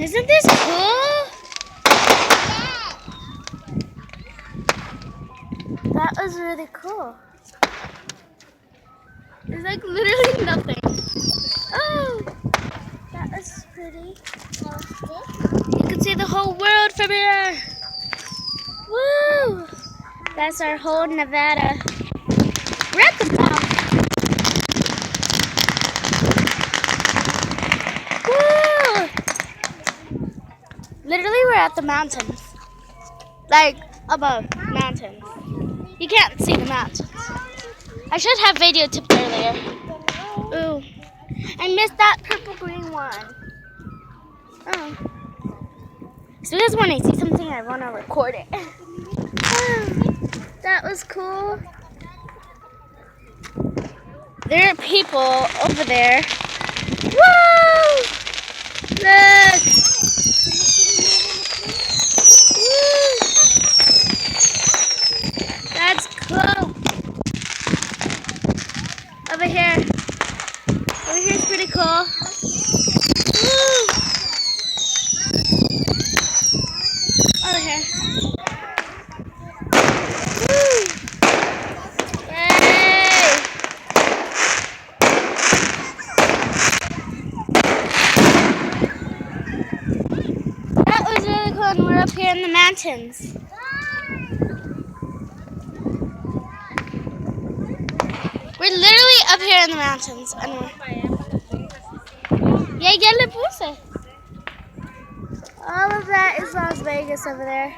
Isn't this cool? That was really cool. It's like literally nothing. Oh, that was pretty. You can see the whole world from here. Woo! That's our whole Nevada. We're at the mountain. Woo! Literally, we're at the mountains. Like, above mountains. You can't see the mountains. I should have video tipped earlier. Ooh. I missed that purple green one. Oh. So just when I see something, I want to record it. Oh, that was cool. There are people over there. Woo! Look! Woo! That's cool. Over here. Over here is pretty cool. Woo! Over here. Woo! Yay! That was really cool, and we're up here in the mountains. We're literally up here in the mountains. And yeah, le puse. All of that is Las Vegas over there.